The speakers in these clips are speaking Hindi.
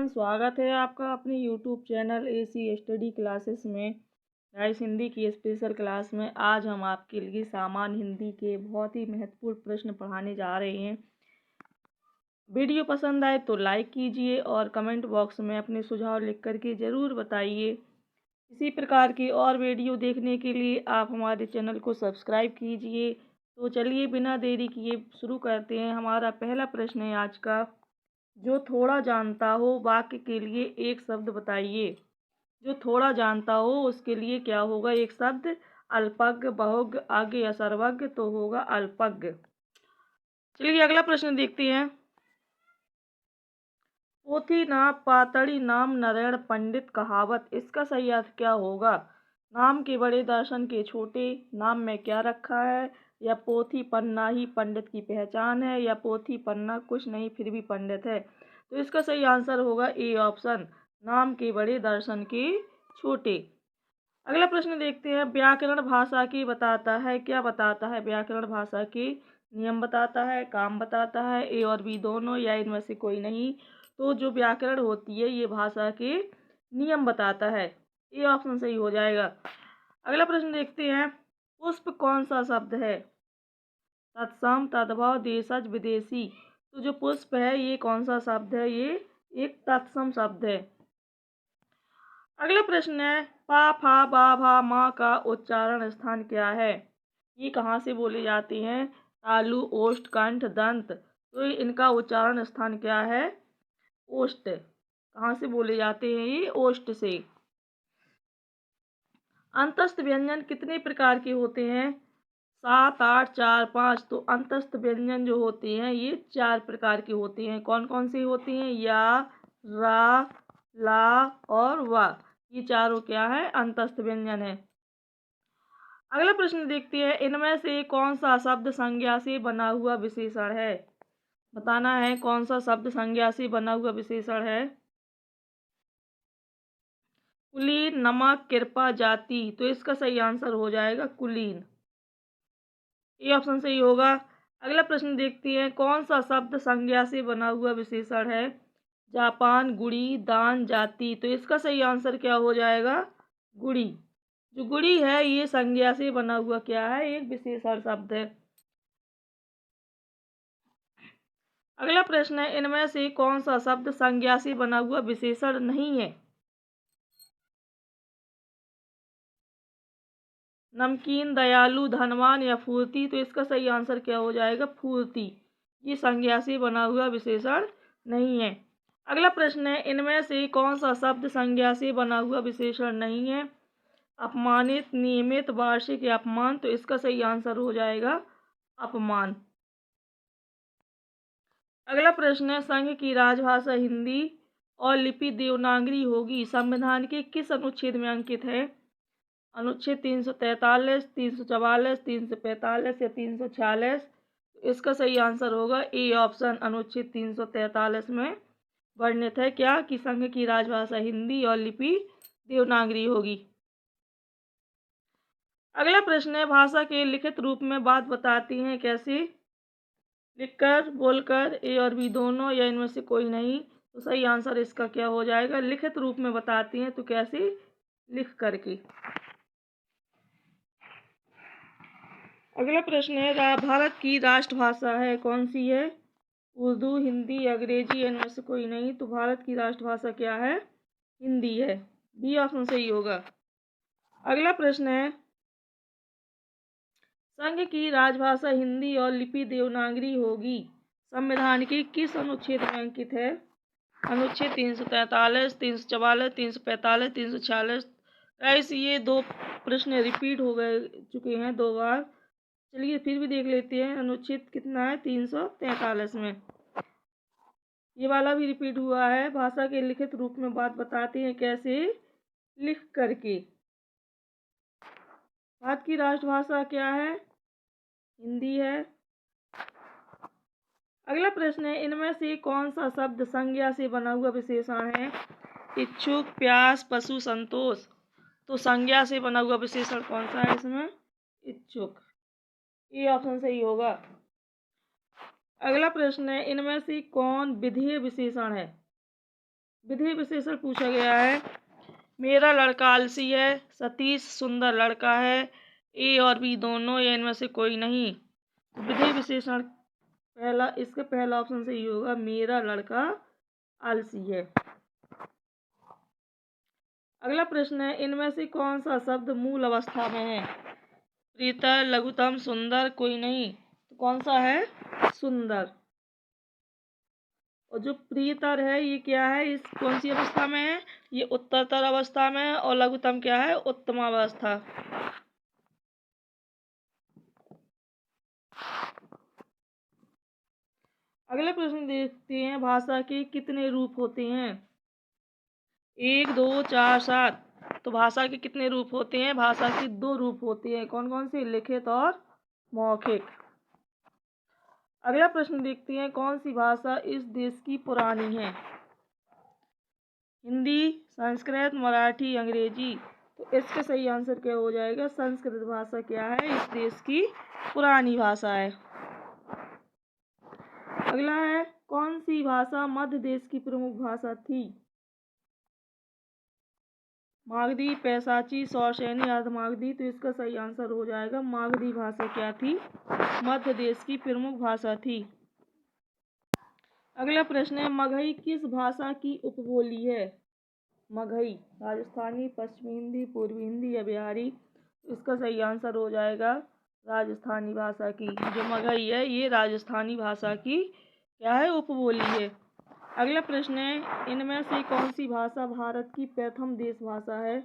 स्वागत है आपका अपने YouTube channel AC study classes में। गाइस, हिंदी की स्पेशल क्लास में आज हम आपके लिए सामान्य हिंदी के बहुत ही महत्वपूर्ण प्रश्न पढ़ाने जा रहे हैं। वीडियो पसंद आए तो लाइक कीजिए और कमेंट बॉक्स में अपने सुझाव लिख करके ज़रूर बताइए। इसी प्रकार की और वीडियो देखने के लिए आप हमारे चैनल को सब्सक्राइब कीजिए। तो चलिए बिना देरी किए शुरू करते हैं। हमारा पहला प्रश्न है आज का, जो थोड़ा जानता हो वाक्य के लिए एक शब्द बताइए। जो थोड़ा जानता हो उसके लिए क्या होगा एक शब्द? अल्पज्ञ, बहुज्ञ, अज्ञ या सर्वज्ञ, तो होगा अल्पज्ञ। चलिए अगला प्रश्न देखते हैं। पोथी नाम पातड़ी नाम नारायण पंडित कहावत, इसका सही अर्थ क्या होगा? नाम के बड़े दर्शन के छोटे, नाम में क्या रखा है, या पोथी पन्ना ही पंडित की पहचान है, या पोथी पन्ना कुछ नहीं फिर भी पंडित है। तो इसका सही आंसर होगा ए ऑप्शन, नाम के बड़े दर्शन के छोटे। अगला प्रश्न देखते हैं। व्याकरण भाषा की बताता है, क्या बताता है? व्याकरण भाषा के नियम बताता है, काम बताता है, ए और बी दोनों, या इनमें से कोई नहीं। तो जो व्याकरण होती है ये भाषा के नियम बताता है, ये ऑप्शन सही हो जाएगा। अगला प्रश्न देखते हैं। पुष्प कौन सा शब्द है? तत्सम, तद्भव, देशज, विदेशी। तो जो पुष्प है ये कौन सा शब्द है? ये एक तत्सम शब्द है। अगला प्रश्न है। पा, फा, बा, भा, मा का उच्चारण स्थान क्या है? ये कहाँ से बोले जाते हैं? तालु, ओष्ठ, कंठ, दंत। तो इनका उच्चारण स्थान क्या है? ओष्ठ। कहाँ से बोले जाते हैं? ये ओष्ठ से। अंतस्थ व्यंजन कितने प्रकार के होते हैं? 7, 8, 4, 5। तो अंतस्थ व्यंजन जो होते हैं ये 4 प्रकार के होते हैं। कौन कौन से होते हैं? या, रा, ला और वा। ये चारों क्या है? अंतस्थ व्यंजन है। अगला प्रश्न देखते हैं। इनमें से कौन सा शब्द संज्ञा से बना हुआ विशेषण है? बताना है कौन सा शब्द संज्ञा से बना हुआ विशेषण है। कुलीन, नमक, कृपा, जाति। तो इसका सही आंसर हो जाएगा कुलीन, ये ऑप्शन सही होगा। अगला प्रश्न देखते हैं। कौन सा शब्द संज्ञा से बना हुआ विशेषण है? जापान, गुड़ी, दान, जाति। तो इसका सही आंसर क्या हो जाएगा? गुड़ी। जो गुड़ी है ये संज्ञा से बना हुआ क्या है? एक विशेषण शब्द है। अगला प्रश्न है। इनमें से कौन सा शब्द संज्ञा से बना हुआ विशेषण नहीं है? नमकीन, दयालु, धनवान या फूर्ति। तो इसका सही आंसर क्या हो जाएगा? फूर्ति। ये संज्ञा से बना हुआ विशेषण नहीं है। अगला प्रश्न है। इनमें से कौन सा शब्द संज्ञा से बना हुआ विशेषण नहीं है? अपमानित, नियमित, वार्षिक या अपमान। तो इसका सही आंसर हो जाएगा अपमान। अगला प्रश्न है। संघ की राजभाषा हिंदी और लिपि देवनागरी होगी, संविधान के किस अनुच्छेद में अंकित है? अनुच्छेद 343, 344, 345 या 346। इसका सही आंसर होगा ए ऑप्शन, अनुच्छेद 343 में वर्णित है क्या? कि संघ की राजभाषा हिंदी और लिपि देवनागरी होगी। अगला प्रश्न है। भाषा के लिखित रूप में बात बताती हैं कैसे? लिखकर, बोलकर, ए और बी दोनों, या इनमें से कोई नहीं। तो सही आंसर इसका क्या हो जाएगा? लिखित रूप में बताती हैं तो कैसे? लिख करके। अगला प्रश्न है। भारत की राष्ट्रभाषा है कौन सी है? उर्दू, हिंदी, अंग्रेजी, इनमें से कोई नहीं। तो भारत की राष्ट्रभाषा क्या है? हिंदी है, बी ऑप्शन सही होगा। अगला प्रश्न है। संघ की राजभाषा हिंदी और लिपि देवनागरी होगी, संविधान के किस अनुच्छेद में अंकित है? अनुच्छेद 343, 344, 345, 346। गाइस, ये 2 प्रश्न रिपीट हो गए चुके हैं 2 बार। चलिए फिर भी देख लेते हैं। अनुच्छेद कितना है? 343 में ये वाला भी रिपीट हुआ है। भाषा के लिखित रूप में बात बताते हैं कैसे? लिख करके। भारत की राष्ट्रभाषा क्या है? हिंदी है। अगला प्रश्न है। इनमें से कौन सा शब्द संज्ञा से बना हुआ विशेषण है? इच्छुक, प्यास, पशु, संतोष। तो संज्ञा से बना हुआ विशेषण कौन सा है इसमें? इच्छुक, ये ऑप्शन सही होगा। अगला प्रश्न है। इनमें से कौन विधेय विशेषण है? विधेय विशेषण पूछा गया है। मेरा लड़का आलसी है, सतीश सुंदर लड़का है, ए और बी दोनों या इनमें से कोई नहीं। तो विधेय विशेषण इसका पहला ऑप्शन सही होगा, मेरा लड़का आलसी है। अगला प्रश्न है, इनमें से कौन सा शब्द मूल अवस्था में है? प्रियतर, लघुतम, सुंदर, कोई नहीं। तो कौन सा है? सुंदर। और जो प्रियतर है ये क्या है, इस कौन सी अवस्था में है? ये उत्तरतर अवस्था में है। और लघुतम क्या है? उत्तमावस्था। अगला प्रश्न देखते हैं, भाषा के कितने रूप होते हैं? 1, 2, 4, 7। तो भाषा के कितने रूप होते हैं? भाषा के 2 रूप होते हैं। कौन कौन से? लिखित और मौखिक। अगला प्रश्न देखते हैं, कौन सी भाषा इस देश की पुरानी है? हिंदी, संस्कृत, मराठी, अंग्रेजी। तो इसका सही आंसर क्या हो जाएगा? संस्कृत भाषा क्या है? इस देश की पुरानी भाषा है। अगला है, कौन सी भाषा मध्य देश की प्रमुख भाषा थी? मागधी, पैशाची, सौशैनी, अर्धमागधी। तो इसका सही आंसर हो जाएगा, मागधी भाषा क्या थी? मध्य देश की प्रमुख भाषा थी। अगला प्रश्न है, मगही किस भाषा की उपबोली है? मगही राजस्थानी, पश्चिमी हिंदी, पूर्वी हिंदी या बिहारी। इसका सही आंसर हो जाएगा राजस्थानी भाषा की। जो मगही है ये राजस्थानी भाषा की क्या है? उपबोली है। अगला प्रश्न है, इनमें से कौन सी भाषा भारत की प्रथम देश भाषा है?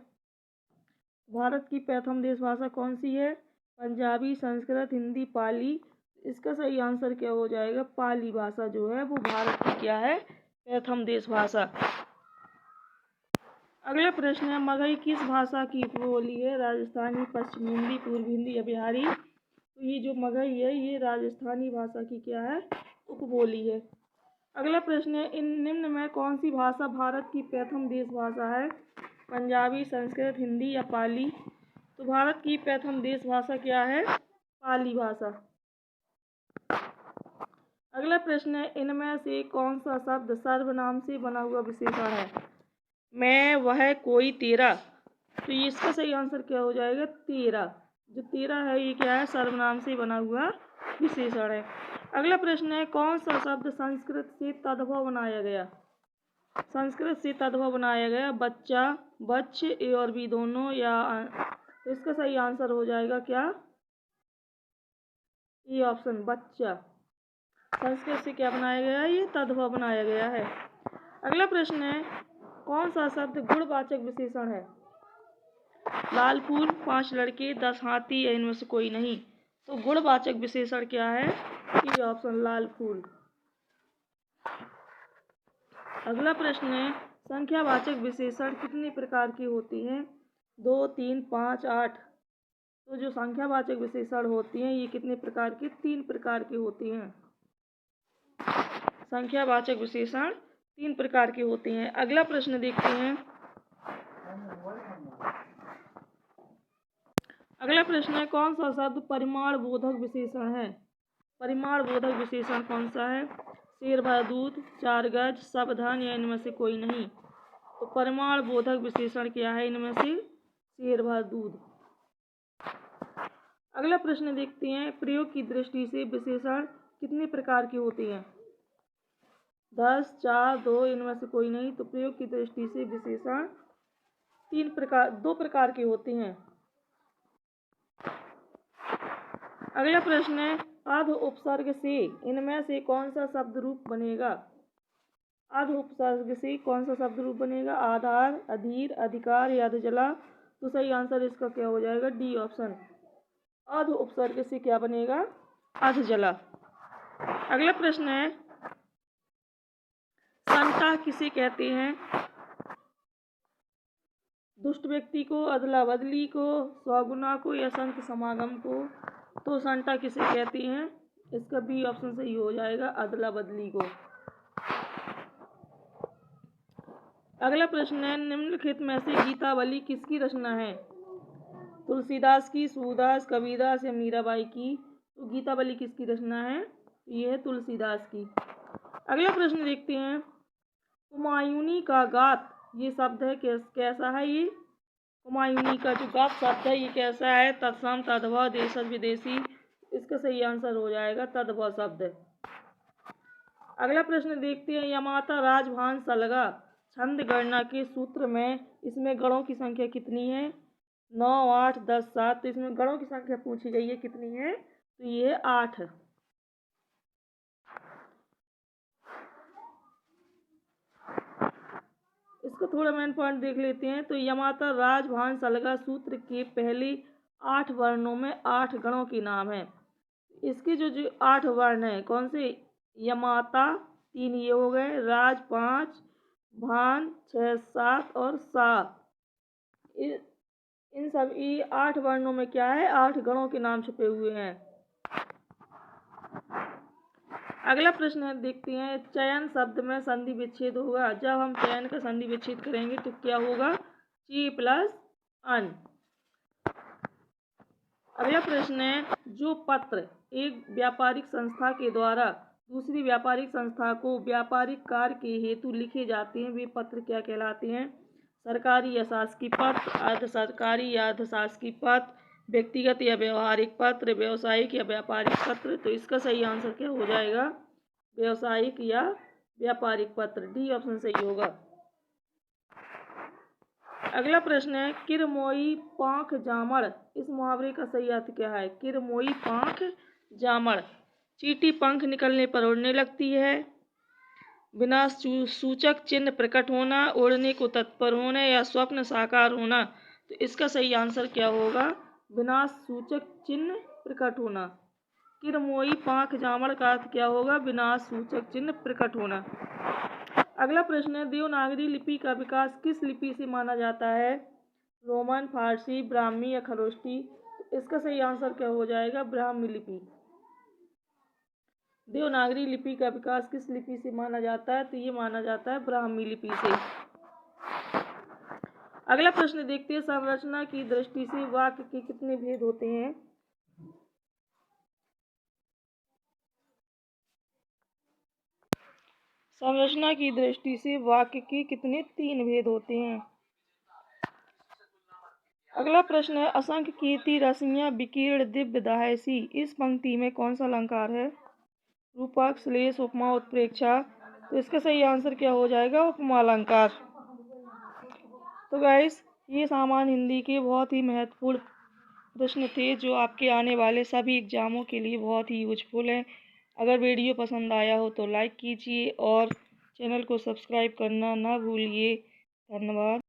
भारत की प्रथम देश भाषा कौन सी है? पंजाबी, संस्कृत, हिंदी, पाली। इसका सही आंसर क्या हो जाएगा? पाली भाषा जो है वो भारत की क्या है? प्रथम देश भाषा। अगला प्रश्न है, मगही किस भाषा की उपबोली है? राजस्थानी, पश्चिमी हिंदी, पूर्वी हिंदी या बिहारी। तो ये जो मगही है ये राजस्थानी भाषा की क्या है? उपबोली है। अगला प्रश्न है, इन निम्न में कौन सी भाषा भारत की प्रथम देश भाषा है? पंजाबी, संस्कृत, हिंदी या पाली। तो भारत की प्रथम देश भाषा क्या है? पाली भाषा। अगला प्रश्न है, इनमें से कौन सा शब्द सर्वनाम से बना हुआ विशेषण है? मैं, वह, कोई, तेरा। तो ये इसका सही आंसर क्या हो जाएगा? तेरा। जो तेरा है ये क्या है? सर्वनाम से बना हुआ विशेषण है। अगला प्रश्न है, कौन सा शब्द संस्कृत से तद्भव बनाया गया? संस्कृत से तद्भव बनाया गया, बच्चा, बच्च, ए और बी दोनों या। तो इसका सही आंसर हो जाएगा क्या? ये ऑप्शन, बच्चा। संस्कृत से क्या बनाया गया है? ये तद्भव बनाया गया है। अगला प्रश्न है, कौन सा शब्द गुणवाचक विशेषण है? लाल फूल, 5 लड़के, 10 हाथी या इनमें से कोई नहीं। तो गुणवाचक विशेषण क्या है? ये ऑप्शन, लाल फूल। अगला प्रश्न है, संख्यावाचक विशेषण कितने प्रकार की होती हैं? 2, 3, 5, 8। तो जो संख्यावाचक विशेषण होती हैं ये कितने प्रकार की? 3 प्रकार की होती हैं। संख्यावाचक विशेषण 3 प्रकार की होती हैं। अगला प्रश्न देखते हैं। अगला प्रश्न है, कौन सा शब्द परिमाण बोधक विशेषण है? परिमाण बोधक विशेषण कौन सा है? शेर भर दूध, 4 गज, सावधान या इनमें से कोई नहीं। तो परिमाण बोधक विशेषण क्या है इनमें से? शेर भर दूध। अगला प्रश्न देखते हैं, प्रयोग की दृष्टि से विशेषण कितने प्रकार की होती हैं? 10, 4, 2 इनमें से कोई नहीं। तो प्रयोग की दृष्टि से विशेषण 2 प्रकार की होती हैं। अगला प्रश्न है, आध उपसर्ग से इनमें से कौन सा शब्द रूप बनेगा? आध उपसर्ग से कौन सा शब्द रूप बनेगा? आधार, अधीर, अधिकार या अधजला। तो सही आंसर इसका क्या हो जाएगा? डी ऑप्शन, आध उपसर्ग से क्या बनेगा? अधजला। अगला प्रश्न है, संता किसे कहते हैं? दुष्ट व्यक्ति को, अदला बदली को, स्वगुना को या संत समागम को। तो संता किसे कहती हैं? इसका बी ऑप्शन सही हो जाएगा, अदला बदली को। अगला प्रश्न है, निम्नलिखित में से गीतावली किसकी रचना है? तुलसीदास की, सूरदास, कबीरदास या मीराबाई की। तो गीतावली किसकी रचना है? ये है तुलसीदास की। अगला प्रश्न देखते हैं, कुमायूनी का गात ये शब्द है कैसा है ये? कुमायूनी का जो गात शब्द है ये कैसा है? तत्सम, तद्भव, देशज, विदेशी। इसका सही आंसर हो जाएगा तद्भव शब्द। अगला प्रश्न देखते हैं। यमाता राजभान सलगा छंद गणना के सूत्र में इसमें गणों की संख्या कितनी है? 9, 8, 10, 7। तो इसमें गणों की संख्या पूछी गई है कितनी है? तो ये 8 है। इसको थोड़ा मेन पॉइंट देख लेते हैं। तो यमाता राजभान सलगा सूत्र के पहले 8 वर्णों में 8 गणों के नाम है। इसके जो 8 वर्ण हैं कौन से? यमाता 3 ये हो गए, राज 5, भान 6, 7 और सा। इन सभी 8 वर्णों में क्या है? 8 गणों के नाम छुपे हुए हैं। अगला प्रश्न है देखते हैं। चयन शब्द में संधि विच्छेद होगा। जब हम चयन का संधि विच्छेद करेंगे तो क्या होगा? ची प्लस अन। अगला प्रश्न है। जो पत्र एक व्यापारिक संस्था के द्वारा दूसरी व्यापारिक संस्था को व्यापारिक कार्य के हेतु लिखे जाते हैं वे पत्र क्या कहलाते हैं? सरकारी या शासकीय पत्र, अर्ध सरकारी या अर्ध शासकीय पत्र, व्यक्तिगत या व्यवहारिक पत्र, व्यवसायिक या व्यापारिक पत्र। तो इसका सही आंसर क्या हो जाएगा? व्यवसायिक या व्यापारिक पत्र। डी ऑप्शन सही होगा। अगला प्रश्न है। किरमोई पांख जामड़ इस मुहावरे का सही अर्थ क्या है? किरमोई पांख जामड़। चींटी पंख निकलने पर उड़ने लगती है। विनाश सूचक चिन्ह प्रकट होना, उड़ने को तत्पर होना या स्वप्न साकार होना। तो इसका सही आंसर क्या होगा? विनाश सूचक चिन्ह प्रकट होना। किरमोई पांख जामड़ का अर्थ क्या होगा? विनाश सूचक चिन्ह प्रकट होना। अगला प्रश्न है। देवनागरी लिपि का विकास किस लिपि से माना जाता है? रोमन, फारसी, ब्राह्मी या खरोष्टी। तो इसका सही आंसर क्या हो जाएगा? ब्राह्मी लिपि। देवनागरी लिपि का विकास किस लिपि से माना जाता है? तो ये माना जाता है ब्राह्मी लिपि से। अगला प्रश्न देखते हैं। संरचना की दृष्टि से वाक्य के कितने भेद होते हैं? संरचना की दृष्टि से वाक्य के कितने? 3 भेद होते हैं। अगला प्रश्न है। असंख्य कीर्ति रश्मियां विकीर्ण दिव्य दाहसी इस पंक्ति में कौन सा अलंकार है? रूपक, श्लेष, उपमा, उत्प्रेक्षा। तो इसका सही आंसर क्या हो जाएगा? उपमा अलंकार। तो गाइस ये सामान्य हिंदी के बहुत ही महत्वपूर्ण प्रश्न थे जो आपके आने वाले सभी एग्जामों के लिए बहुत ही यूजफुल हैं। अगर वीडियो पसंद आया हो तो लाइक कीजिए और चैनल को सब्सक्राइब करना ना भूलिए। धन्यवाद।